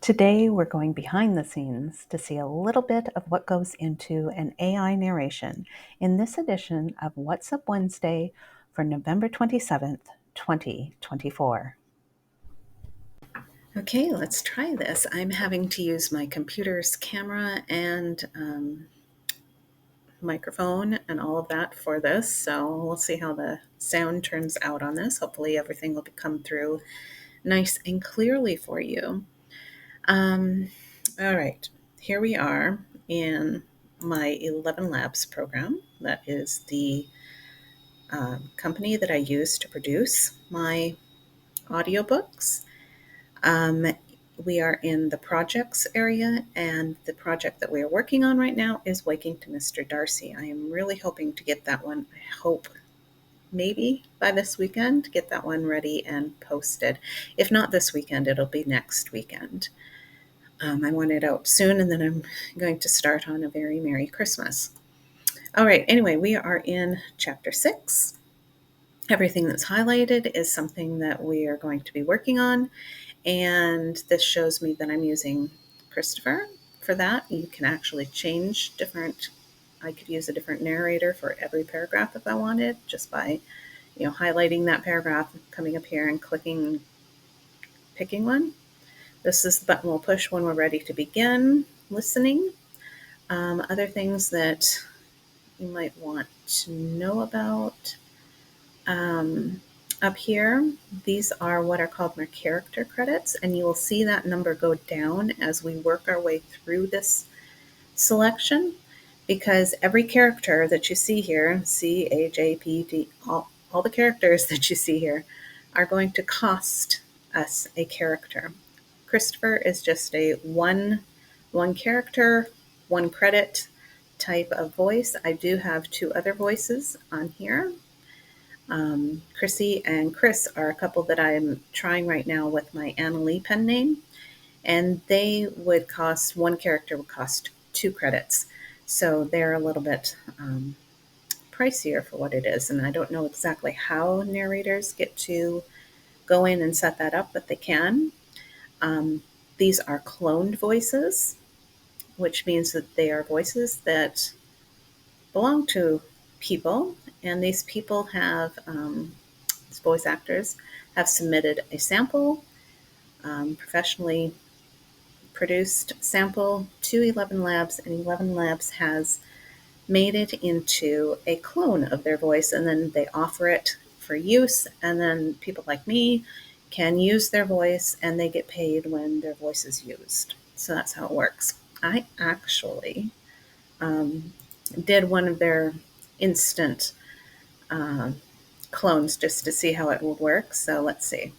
Today, we're going behind the scenes to see a little bit of what goes into an AI narration in this edition of What's Up Wednesday for November 27th, 2024. Okay, let's try this. I'm having to use my computer's camera and microphone and all of that for this, so we'll see how the sound turns out on this. Hopefully everything will come through nice and clearly for you. All right, here we are in my 11 Labs program. That is the company that I use to produce my audiobooks. We are in the projects area, and the project that we are working on right now is Waking to Mr. Darcy. I am really hoping to get that one, I hope maybe by this weekend, get that one ready and posted. If not this weekend, it'll be next weekend. I want it out soon, and then I'm going to start on a very Merry Christmas. All right, anyway, we are in Chapter 6. Everything that's highlighted is something that we are going to be working on, and this shows me that I'm using Christopher for that. You can actually change I could use a different narrator for every paragraph if I wanted, just by highlighting that paragraph, coming up here and picking one. This is the button we'll push when we're ready to begin listening. Other things that you might want to know about up here, these are what are called my character credits, and you will see that number go down as we work our way through this selection, because every character that you see here, C, H, A, P, D, all the characters that you see here are going to cost us a character. Christopher is just a one character, one credit type of voice. I do have two other voices on here. Chrissy and Chris are a couple that I'm trying right now with my Anna Lee pen name, and they would cost, one character would cost 2 credits. So they're a little bit pricier for what it is, and I don't know exactly how narrators get to go in and set that up, but they can. These are cloned voices, which means that they are voices that belong to people, and these people have, these voice actors have submitted a sample, professionally produced sample to 11 Labs, and 11 Labs has made it into a clone of their voice, and then they offer it for use, and then people like me can use their voice, and they get paid when their voice is used. So that's how it works. I actually did one of their instant clones just to see how it would work. So let's see.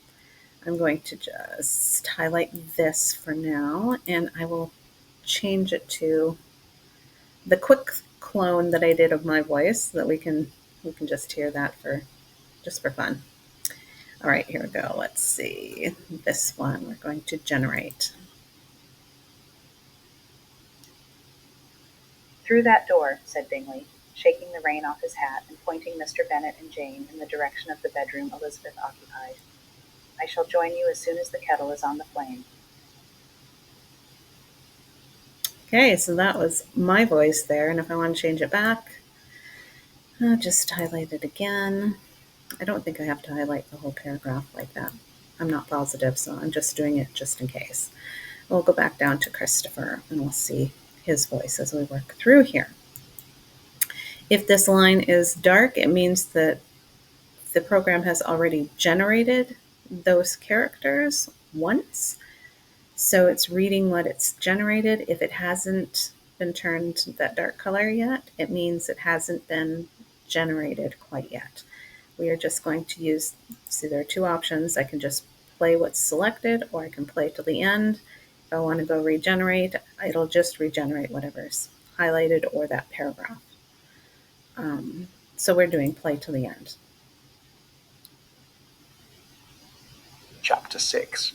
I'm going to just highlight this for now, and I will change it to the quick clone that I did of my voice, so that we can just hear that for fun. All right, here we go. Let's see. This one we're going to generate. "Through that door," said Bingley, shaking the rain off his hat and pointing Mr. Bennet and Jane in the direction of the bedroom Elizabeth occupied. "I shall join you as soon as the kettle is on the flame." Okay, so that was my voice there, and if I want to change it back, I'll just highlight it again. I don't think I have to highlight the whole paragraph like that. I'm not positive, so I'm just doing it just in case. We'll go back down to Christopher, and we'll see his voice as we work through here. If this line is dark, it means that the program has already generated those characters once. So it's reading what it's generated. If it hasn't been turned that dark color yet, it means it hasn't been generated quite yet. We are just going to use, see, there are 2 options. I can just play what's selected, or I can play till the end. If I want to go regenerate, it'll just regenerate whatever's highlighted or that paragraph. So we're doing play till the end. Chapter 6.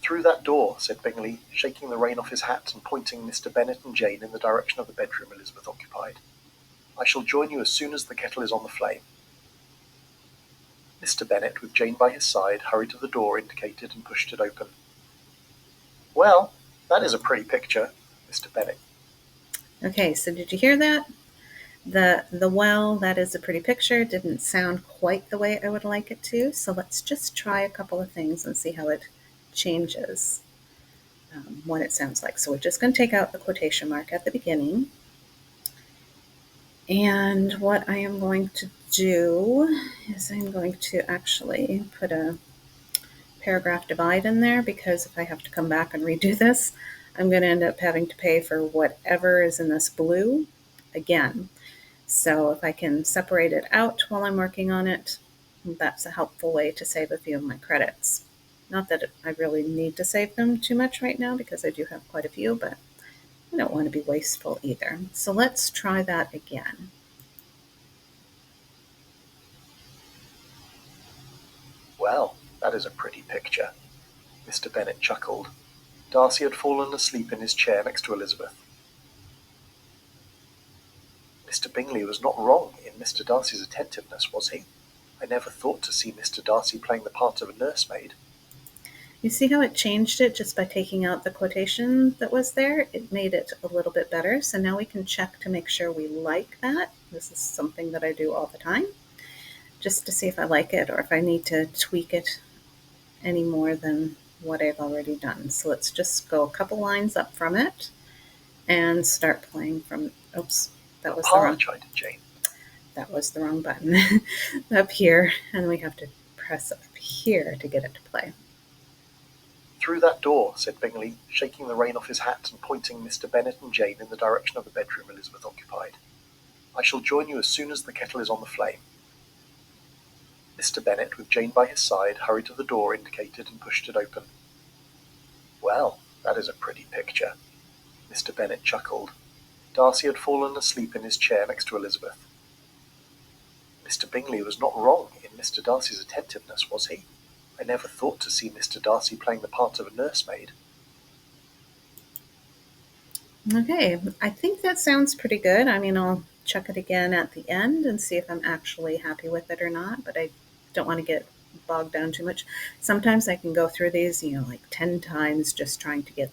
"Through that door," said Bingley, shaking the rain off his hat and pointing Mr. Bennet and Jane in the direction of the bedroom Elizabeth occupied. "I shall join you as soon as the kettle is on the flame." Mr. Bennet, with Jane by his side, hurried to the door indicated and pushed it open. "Well, that is a pretty picture," Mr. Bennet. Okay, so did you hear that? The well, that is a pretty picture, didn't sound quite the way I would like it to. So let's just try a couple of things and see how it changes what it sounds like. So we're just going to take out the quotation mark at the beginning. And what I am going to do is I'm going to actually put a paragraph divide in there, because if I have to come back and redo this, I'm going to end up having to pay for whatever is in this blue again. So if I can separate it out while I'm working on it, that's a helpful way to save a few of my credits. Not that I really need to save them too much right now, because I do have quite a few, but I don't want to be wasteful either. So let's try that again. "Well, that is a pretty picture," Mr. Bennet chuckled. Darcy had fallen asleep in his chair next to Elizabeth. "Mr. Bingley was not wrong in Mr. Darcy's attentiveness, was he? I never thought to see Mr. Darcy playing the part of a nursemaid." You see how it changed it just by taking out the quotation that was there? It made it a little bit better. So now we can check to make sure we like that. This is something that I do all the time, just to see if I like it or if I need to tweak it any more than what I've already done. So let's just go a couple lines up from it and start playing from, oops, that was the "Papa," wrong, chided Jane. that was the wrong button. Up here, and we have to press up here to get it to play. "Through that door," said Bingley, shaking the rain off his hat and pointing Mr. Bennet and Jane in the direction of the bedroom Elizabeth occupied. "I shall join you as soon as the kettle is on the flame." Mr. Bennet, with Jane by his side, hurried to the door indicated and pushed it open. "Well, that is a pretty picture," Mr. Bennet chuckled. Darcy had fallen asleep in his chair next to Elizabeth. "Mr. Bingley was not wrong in Mr. Darcy's attentiveness, was he? I never thought to see Mr. Darcy playing the part of a nursemaid." Okay, I think that sounds pretty good. I mean, I'll check it again at the end and see if I'm actually happy with it or not, but I don't want to get bogged down too much. Sometimes I can go through these, like 10 times just trying to get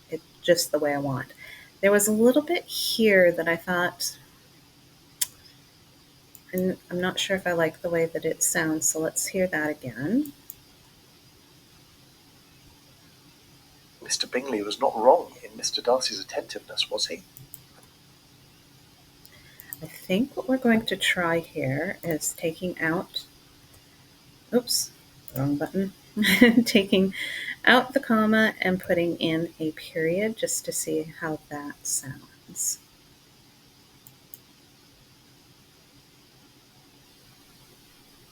it just the way I want. There was a little bit here that I thought, and I'm not sure if I like the way that it sounds, so let's hear that again. "Mr. Bingley was not wrong in Mr. Darcy's attentiveness, was he?" I think what we're going to try here is taking out, oops, wrong button, taking out the comma and putting in a period just to see how that sounds.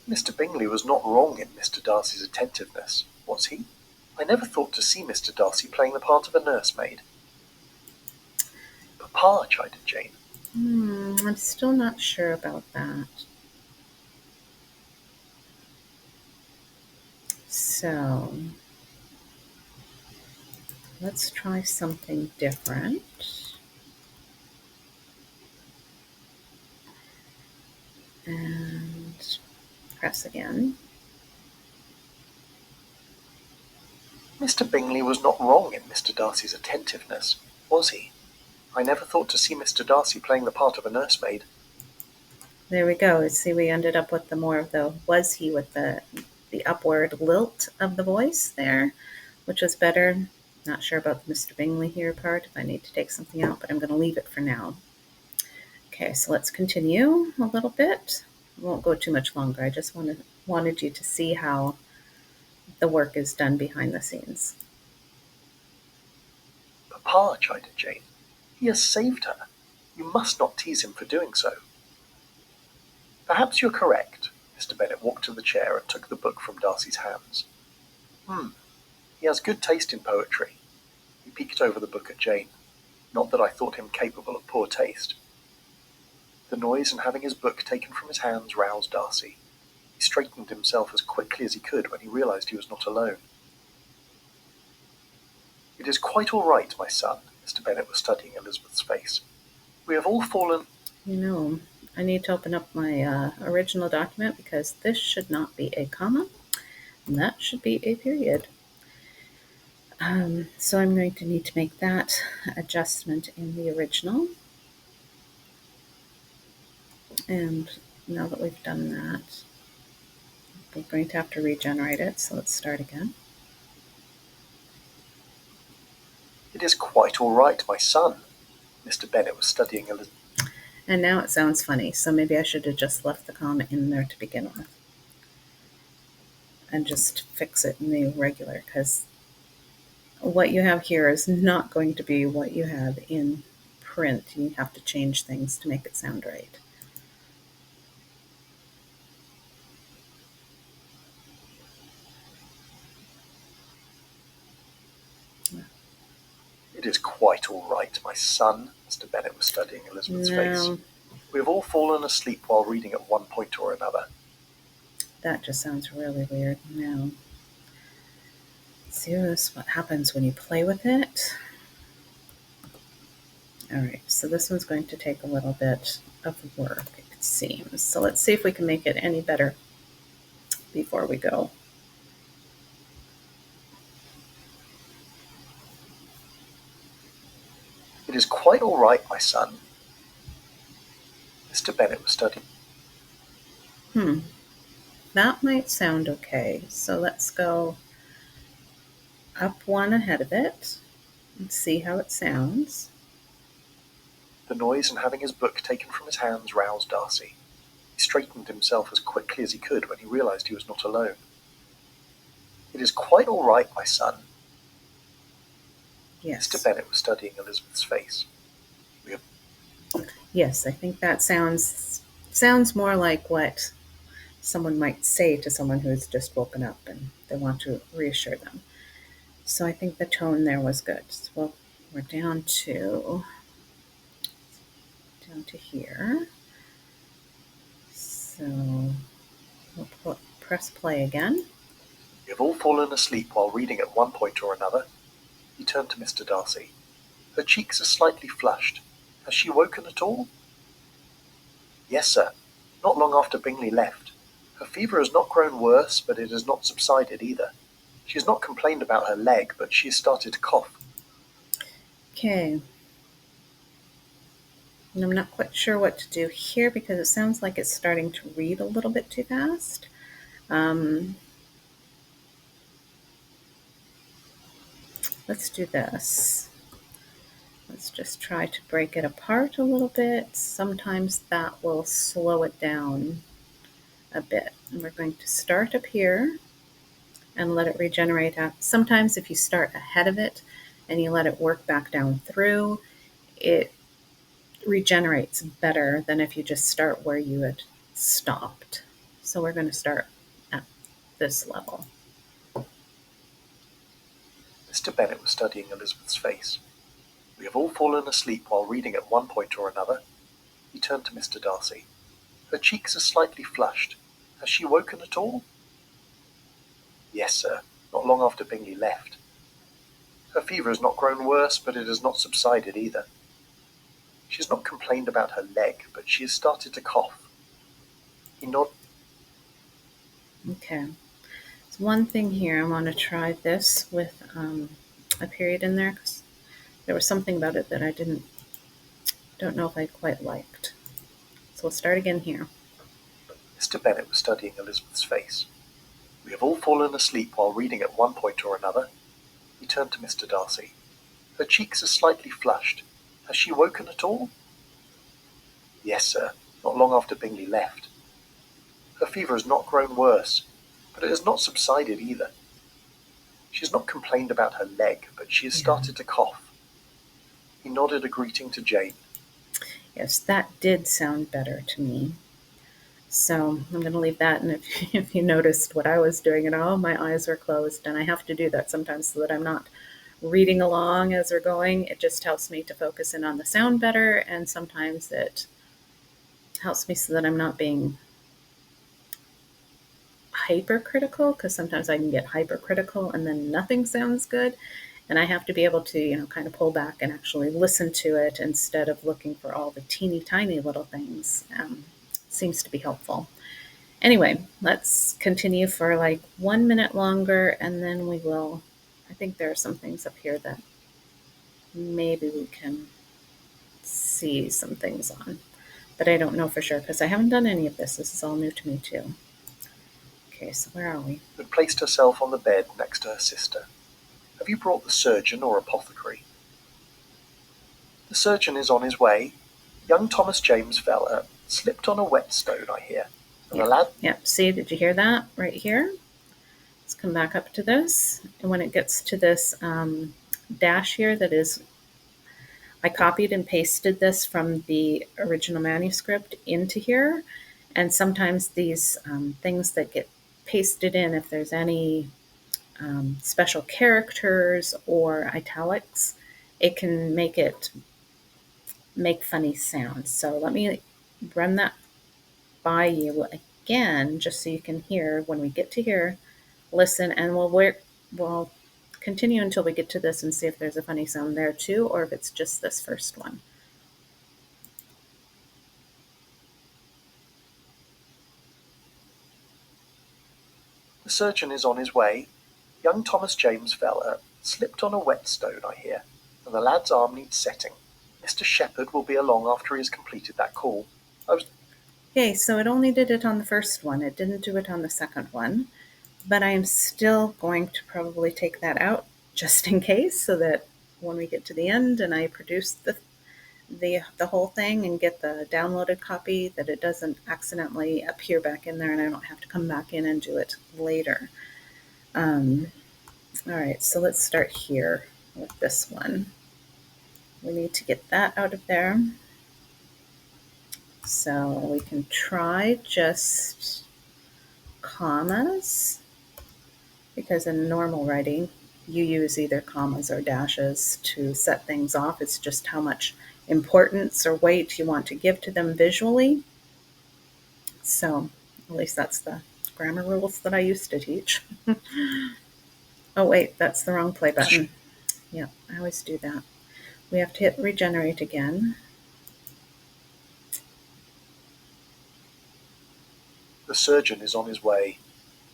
"Mr. Bingley was not wrong in Mr. Darcy's attentiveness, was he? I never thought to see Mr. Darcy playing the part of a nursemaid." "Papa," chided Jane. I'm still not sure about that. So let's try something different. And press again. "Mr. Bingley was not wrong in Mr. Darcy's attentiveness, was he? I never thought to see Mr. Darcy playing the part of a nursemaid." There we go. See, we ended up with the more of the was he with the upward lilt of the voice there, which was better. Not sure about the Mr. Bingley here part, if I need to take something out, but I'm going to leave it for now. Okay, so let's continue a little bit. I won't go too much longer. I just wanted you to see how the work is done behind the scenes. "Papa," chided Jane. "He has saved her. You must not tease him for doing so." "Perhaps you're correct." Mr. Bennet walked to the chair and took the book from Darcy's hands. He has good taste in poetry." He peeked over the book at Jane. "Not that I thought him capable of poor taste." The noise and having his book taken from his hands roused Darcy. He straightened himself as quickly as he could when he realized he was not alone. "It is quite all right, my son." Mr. Bennet was studying Elizabeth's face. "We have all fallen—" You know, I need to open up my original document because this should not be a comma, and that should be a period. So I'm going to need to make that adjustment in the original. And now that we've done that, we're going to have to regenerate it. So let's start again. It is quite all right, my son. Mr. Bennet was studying Elizabeth. And now it sounds funny, so maybe I should have just left the comma in there to begin with. And just fix it in the regular, because what you have here is not going to be what you have in print. You have to change things to make it sound right. It is quite all right, my son. Mr. Bennet was studying Elizabeth's face. We have all fallen asleep while reading at one point or another. That just sounds really weird. Now, see what happens when you play with it. All right, so this one's going to take a little bit of work, it seems. So let's see if we can make it any better before we go. It is quite all right, my son. Mr. Bennet was studying. That might sound okay. So let's go up one ahead of it and see how it sounds. The noise and having his book taken from his hands roused Darcy. He straightened himself as quickly as he could when he realized he was not alone. It is quite all right, my son. Yes. Mr. Bennet was studying Elizabeth's face. Yes, I think that sounds more like what someone might say to someone who's just woken up and they want to reassure them. So I think the tone there was good. So we're down to here. So we'll press play again. We have all fallen asleep while reading at one point or another. He turned to Mr. Darcy. Her cheeks are slightly flushed. Has she woken at all? Yes, sir. Not long after Bingley left. Her fever has not grown worse, but it has not subsided either. She has not complained about her leg, but she has started to cough. Okay. And I'm not quite sure what to do here because it sounds like it's starting to read a little bit too fast. Let's do this. Let's just try to break it apart a little bit. Sometimes that will slow it down a bit. And we're going to start up here and let it regenerate out. Sometimes if you start ahead of it and you let it work back down through, it regenerates better than if you just start where you had stopped. So we're going to start at this level. Mr. Bennet was studying Elizabeth's face. We have all fallen asleep while reading at one point or another. He turned to Mr. Darcy. Her cheeks are slightly flushed. Has she woken at all? Yes, sir. Not long after Bingley left. Her fever has not grown worse, but it has not subsided either. She has not complained about her leg, but she has started to cough. He nodded. Okay. So one thing here, I want to try this with a period in there because there was something about it that I don't know if I quite liked. So we'll start again here. Mr. Bennet was studying Elizabeth's face. We have all fallen asleep while reading at one point or another. He turned to Mr. Darcy. Her cheeks are slightly flushed. Has she woken at all? Yes, sir. Not long after Bingley left. Her fever has not grown worse, but it has not subsided either. She has not complained about her leg, but she has started to cough. He nodded a greeting to Jane. Yes, that did sound better to me. So I'm going to leave that. And if you noticed what I was doing at all, my eyes were closed. And I have to do that sometimes so that I'm not reading along as we're going. It just helps me to focus in on the sound better. And sometimes it helps me so that I'm not being hypercritical, because sometimes I can get hypercritical and then nothing sounds good. And I have to be able to, kind of pull back and actually listen to it instead of looking for all the teeny tiny little things. Seems to be helpful. Anyway, let's continue for like 1 minute longer and then we will. I think there are some things up here that maybe we can see some things on, but I don't know for sure because I haven't done any of this. This is all new to me too. Okay, so where are we? Had placed herself on the bed next to her sister. Have you brought the surgeon or apothecary? The surgeon is on his way. Young Thomas James fell, slipped on a whetstone, I hear. And the lad... Yeah, see, did you hear that right here? Let's come back up to this. And when it gets to this dash here, that is, I copied and pasted this from the original manuscript into here. And sometimes these things that get pasted in, if there's any special characters or italics, it can make funny sounds. So let me run that by you again, just so you can hear when we get to here. Listen, and we'll continue until we get to this and see if there's a funny sound there too, or if it's just this first one. The surgeon is on his way. Young Thomas James fell, slipped on a whetstone, I hear, and the lad's arm needs setting. Mr. Shepherd will be along after he has completed that call. Okay, so it only did it on the first one. It didn't do it on the second one, but I'm still going to probably take that out just in case, so that when we get to the end and I produce the whole thing and get the downloaded copy, that it doesn't accidentally appear back in there and I don't have to come back in and do it later. All right, so let's start here with this one. We need to get that out of there. So we can try just commas, because in normal writing, you use either commas or dashes to set things off. It's just how much importance or weight you want to give to them visually. So at least that's the grammar rules that I used to teach. Oh wait, that's the wrong play button. Yeah, I always do that. We have to hit regenerate again. The surgeon is on his way.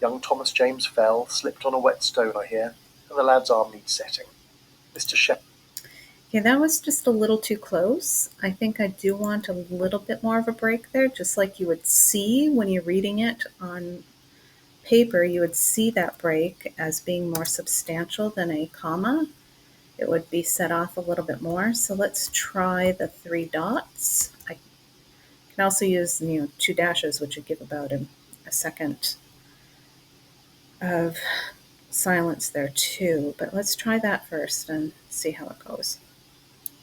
Young Thomas James fell, slipped on a whetstone, I hear, and the lad's arm needs setting. Mr. Shepherd... Okay, that was just a little too close. I think I do want a little bit more of a break there, just like you would see when you're reading it on paper. You would see that break as being more substantial than a comma. It would be set off a little bit more. So let's try the 3 dots. I can also use 2 dashes, which would give about a second of silence there too. But let's try that first and see how it goes.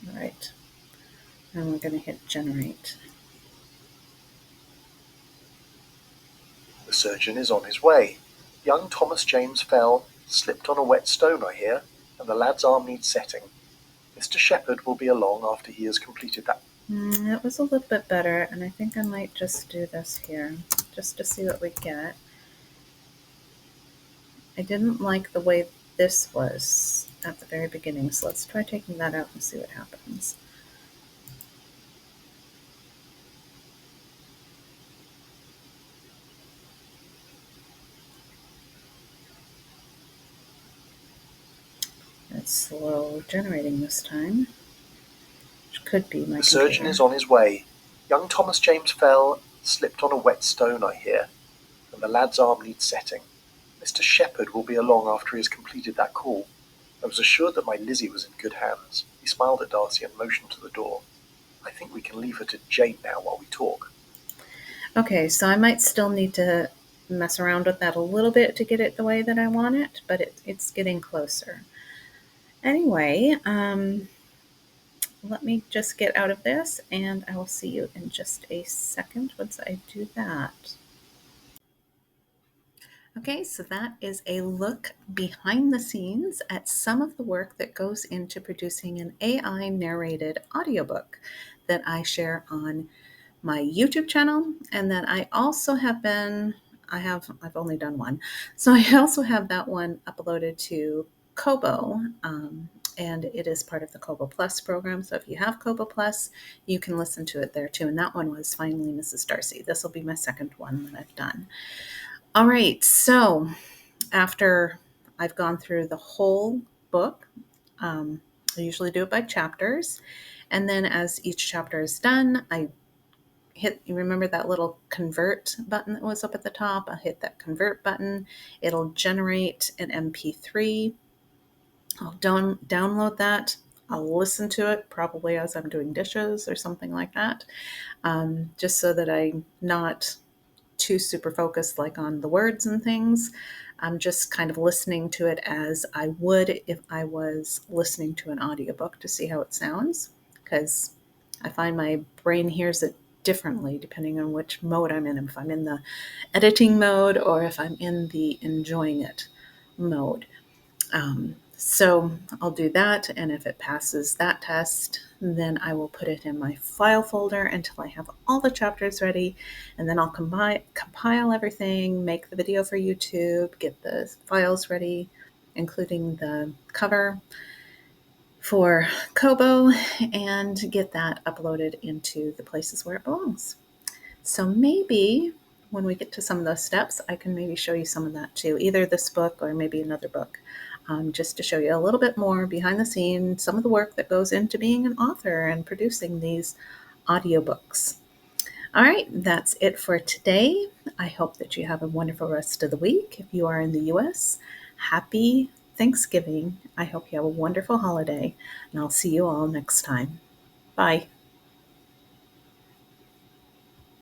All right, and we're going to hit generate. The surgeon is on his way. Young Thomas James fell, slipped on a whetstone, I hear, and the lad's arm needs setting. Mr. Shepherd will be along after he has completed that. That was a little bit better, and I think I might just do this here, just to see what we get. I didn't like the way this was at the very beginning, so let's try taking that out and see what happens. It's slow generating this time, which could be my The surgeon computer. is on his way. Young Thomas James fell, slipped on a whetstone, I hear, and the lad's arm needs setting. Mr. Shepherd will be along after he has completed that call. I was assured that my Lizzie was in good hands. He smiled at Darcy and motioned to the door. I think we can leave her to Jane now while we talk. Okay, so I might still need to mess around with that a little bit to get it the way that I want it, but it's getting closer. Anyway, let me just get out of this, and I will see you in just a second once I do that. Okay, so that is a look behind the scenes at some of the work that goes into producing an AI narrated audiobook that I share on my YouTube channel, and that I also I've only done one. So I also have that one uploaded to Kobo, and it is part of the Kobo Plus program. So if you have Kobo Plus, you can listen to it there too. And that one was Finally Mrs. Darcy. This will be my second one that I've done. All right, so after I've gone through the whole book, I usually do it by chapters. And then as each chapter is done, I you remember that little convert button that was up at the top? I'll hit that convert button. It'll generate an MP3. I'll download that. I'll listen to it probably as I'm doing dishes or something like that, just so that I'm not too super focused like on the words and things. I'm just kind of listening to it as I would if I was listening to an audiobook to see how it sounds, because I find my brain hears it differently depending on which mode I'm in, if I'm in the editing mode or if I'm in the enjoying it mode. So I'll do that, and if it passes that test, then I will put it in my file folder until I have all the chapters ready, and then I'll compile everything, make the video for YouTube, get the files ready, including the cover for Kobo, and get that uploaded into the places where it belongs. So maybe when we get to some of those steps, I can maybe show you some of that too, either this book or maybe another book, just to show you a little bit more behind the scenes, some of the work that goes into being an author and producing these audiobooks. All right, that's it for today. I hope that you have a wonderful rest of the week. If you are in the US, happy Thanksgiving. I hope you have a wonderful holiday, and I'll see you all next time. Bye.